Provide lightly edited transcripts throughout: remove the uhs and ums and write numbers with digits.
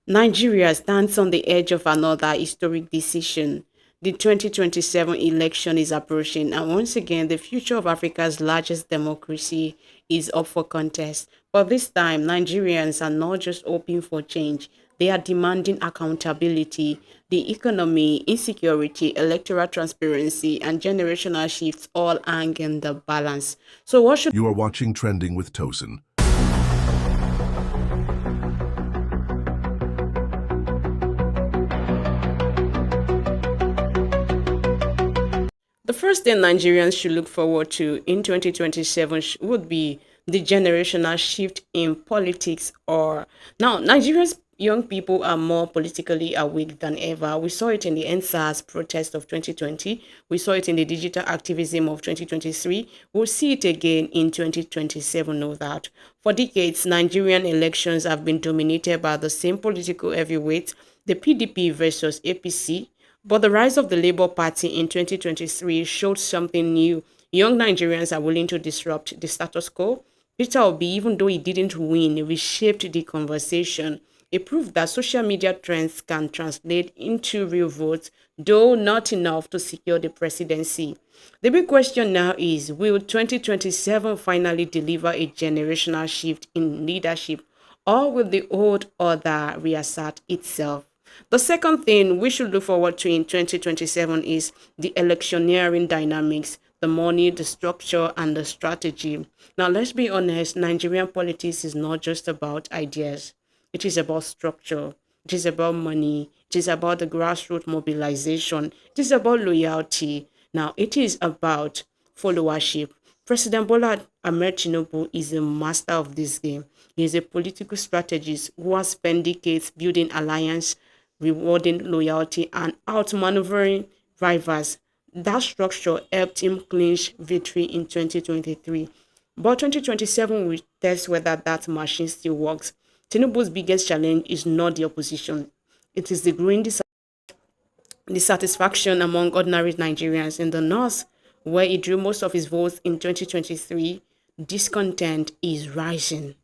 Nigeria stands on the edge of another historic decision. The 2027 election is approaching, and once again, the future of Africa's largest democracy is up for contest. But this time, Nigerians are not just hoping for change, they are demanding accountability. The economy, insecurity, electoral transparency, and generational shifts all hang in the balance. So, what should You are watching Trending with Tosin. The first thing Nigerians should look forward to in 2027 would be the generational shift in politics. Or now, Nigeria's young people are more politically awake than ever. We saw it in the NSAS protest of 2020. We saw it in the digital activism of 2023. We'll see it again in 2027, no doubt. For decades, Nigerian elections have been dominated by the same political heavyweights, the PDP versus APC, but the rise of the Labour Party in 2023 showed something new. Young Nigerians are willing to disrupt the status quo. Peter Obi, even though he didn't win, reshaped the conversation. It proved that social media trends can translate into real votes, though not enough to secure the presidency. The big question now is, will 2027 finally deliver a generational shift in leadership, or will the old order reassert itself? The second thing we should look forward to in 2027 is the electioneering dynamics, the money, the structure, and the strategy. Now, let's be honest, Nigerian politics is not just about ideas, it is about structure, it is about money, it is about the grassroots mobilization, it is about loyalty. Now, it is about followership. President Bola Ahmed Tinubu is a master of this game. He is a political strategist who has spent decades building alliance, rewarding loyalty, and outmaneuvering rivals. That structure helped him clinch victory in 2023. But 2027 will test whether that machine still works. Tinubu's biggest challenge is not the opposition, it is the growing dissatisfaction among ordinary Nigerians in the north, where he drew most of his votes in 2023. Discontent is rising.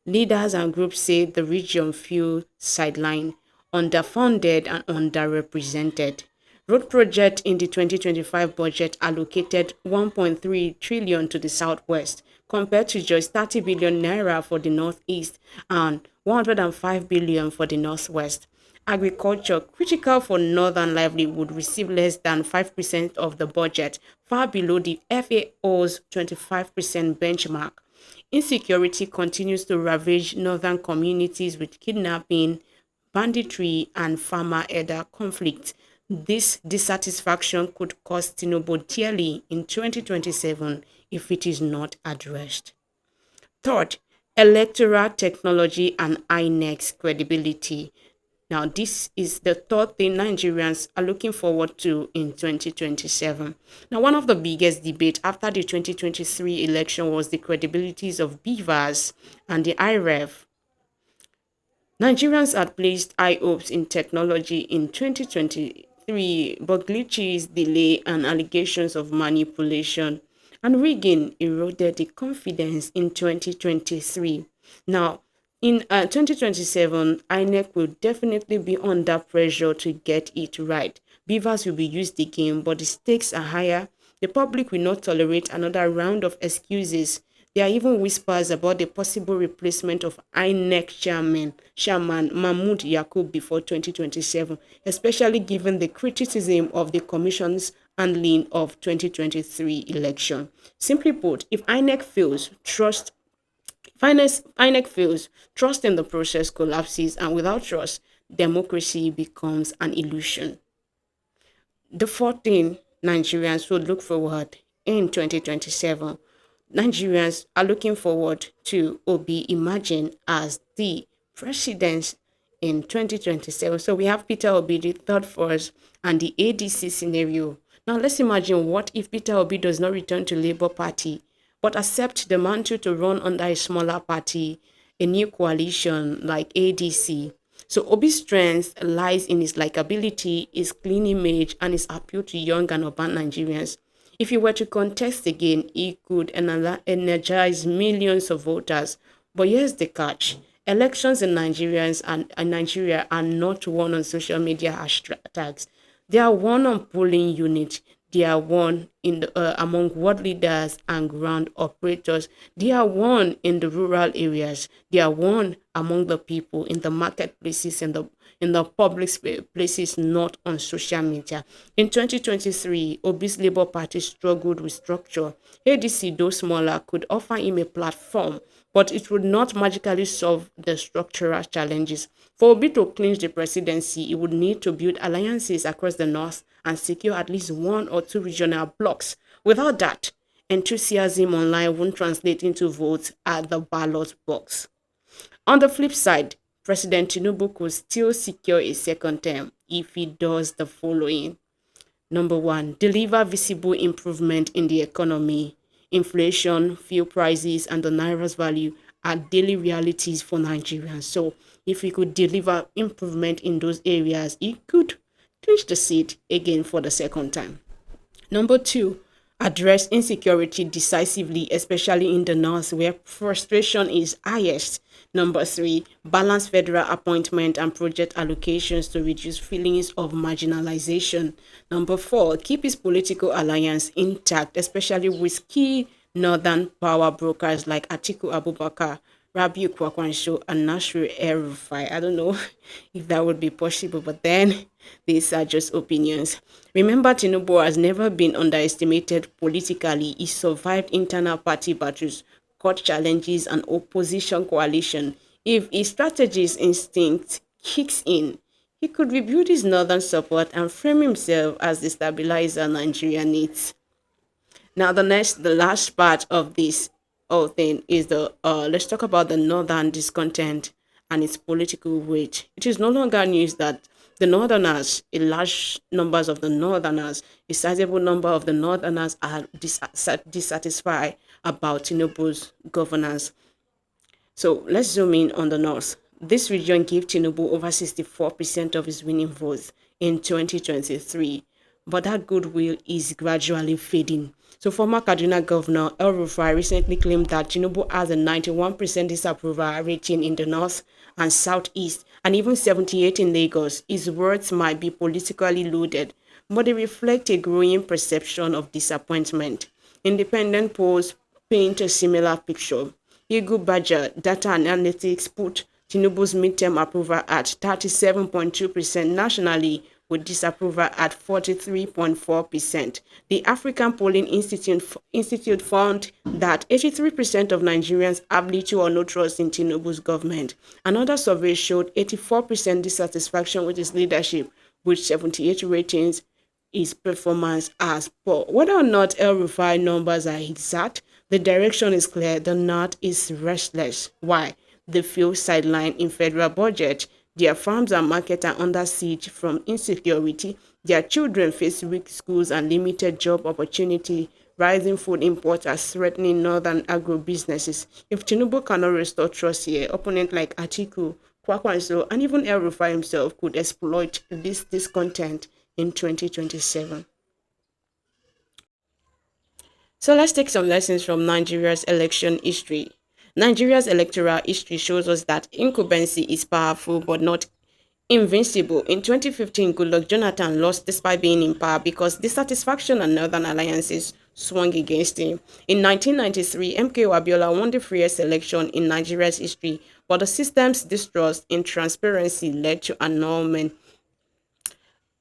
Leaders and groups say the region feels sidelined, underfunded, and underrepresented. Road project in the 2025 budget allocated 1.3 trillion to the southwest, compared to just 30 billion naira for the northeast and 105 billion for the northwest. Agriculture, critical for northern livelihood, received less than 5% of the budget, far below the FAO's 25% benchmark. Insecurity continues to ravage northern communities with kidnapping, banditry, and farmer-elder conflict. This dissatisfaction could cost Tinubu dearly in 2027 if it is not addressed. Third, electoral technology and INEC's credibility. Now, this is the third thing Nigerians are looking forward to in 2027. Now, one of the biggest debates after the 2023 election was the credibilities of BVAS and the IREF. Nigerians had placed high hopes in technology in 2023, but glitches, delay, and allegations of manipulation and rigging eroded the confidence in 2023. Now, in 2027, INEC will definitely be under pressure to get it right. Beavers will be used again, but the stakes are higher. The public will not tolerate another round of excuses. There are even whispers about the possible replacement of INEC Chairman Mahmoud Yakub before 2027, especially given the criticism of the Commission's handling of 2023 election. Simply put, if INEC fails, INEC fails, trust in the process collapses, and without trust, democracy becomes an illusion. The fourth thing Nigerians would look forward in 2027, Nigerians are looking forward to Obi emerging as the president in 2027. So we have Peter Obi, the third force, and the ADC scenario. Now let's imagine, what if Peter Obi does not return to Labour Party, but accept the mantle to run under a smaller party, a new coalition like ADC. So Obi's strength lies in his likability, his clean image, and his appeal to young and urban Nigerians. If he were to contest again, he could energize millions of voters. But here's the catch. Elections in Nigeria are not won on social media hashtags. They are won on polling units. They are won among world leaders and ground operators. They are won in the rural areas. They are won among the people in the marketplaces and the public places, not on social media. In 2023, Obi's Labour Party struggled with structure. ADC, though smaller, could offer him a platform, but it would not magically solve the structural challenges. For Obi to clinch the presidency, he would need to build alliances across the north and secure at least one or two regional blocks. Without that, enthusiasm online won't translate into votes at the ballot box. On the flip side, President Tinubu could still secure a second term if he does the following. Number one, deliver visible improvement in the economy. Inflation, fuel prices, and the naira's value are daily realities for Nigerians. So, if we could deliver improvement in those areas, he could clinch the seat again for the second time. Number two, address insecurity decisively, especially in the north where frustration is highest. Number three, balance federal appointment and project allocations to reduce feelings of marginalization. Number four, keep his political alliance intact, especially with key northern power brokers like Atiku Abubakar, Rabiu Kwakwansho, and Nasru El-Rufai. I don't know if that would be possible, but then these are just opinions. Remember, Tinubu has never been underestimated politically. He survived internal party battles, court challenges, and opposition coalition. If his strategist instinct kicks in, he could rebuild his northern support and frame himself as the stabilizer Nigeria needs. Now, the last part of this whole thing is let's talk about the northern discontent and its political weight. It is no longer news that the northerners, a large numbers of the northerners, a sizable number of the northerners are dissatisfied about Tinubu's governance. So let's zoom in on the north. This region gave Tinubu over 64% of his winning votes in 2023, but that goodwill is gradually fading. So former Kaduna Governor El-Rufai recently claimed that Tinubu has a 91% disapproval rating in the north and southeast, and even 78 in Lagos. His words might be politically loaded, but they reflect a growing perception of disappointment. Independent polls paint a similar picture. Eagle Badger Data Analytics put Tinubu's midterm approval at 37.2% nationally, with disapproval at 43.4%. The African Polling Institute found that 83% of Nigerians have little or no trust in Tinubu's government. Another survey showed 84% dissatisfaction with his leadership, with 78 ratings his performance as poor. Whether or not El-Rufai numbers are exact, the direction is clear. The North is restless. Why? They feel sidelined in federal budget. Their farms and markets are under siege from insecurity. Their children face weak schools and limited job opportunity. Rising food imports are threatening northern agro businesses. If Tinubu cannot restore trust here, opponents like Atiku, Kwakwanso, and even El-Rufai himself could exploit this discontent in 2027. So let's take some lessons from Nigeria's election history. Nigeria's electoral history shows us that incumbency is powerful but not invincible. In 2015, Goodluck Jonathan lost despite being in power because dissatisfaction and northern alliances swung against him. In 1993, MKO Abiola won the freest election in Nigeria's history, but the system's distrust in transparency led to annulment.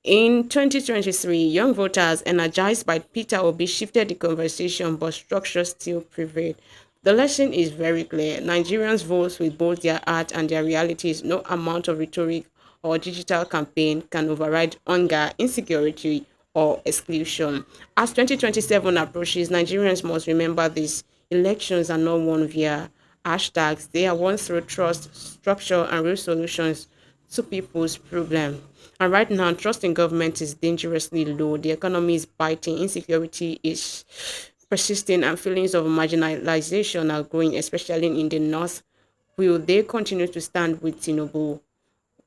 In 2023, young voters energized by Peter Obi shifted the conversation, but structure still prevailed. The lesson is very clear. Nigerians vote with both their heart and their realities. No amount of rhetoric or digital campaign can override hunger, insecurity, or exclusion. As 2027 approaches, Nigerians must remember this. Elections are not won via hashtags. They are won through trust, structure, and real solutions to people's problems. And right now, trust in government is dangerously low. The economy is biting. Insecurity is persisting, and feelings of marginalization are growing, especially in the north. Will they continue to stand with Tinubu?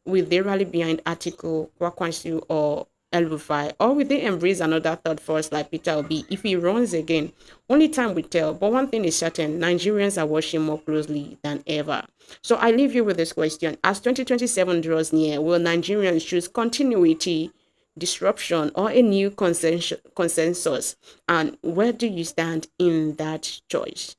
Will they rally behind Atiku, Kwakwansu, or El-Rufai, or will they embrace another third force like Peter Obi if he runs again? Only time will tell. But one thing is certain, Nigerians are watching more closely than ever. So I leave you with this question. As 2027 draws near, will Nigerians choose continuity, disruption, or a new consensus? And where do you stand in that choice?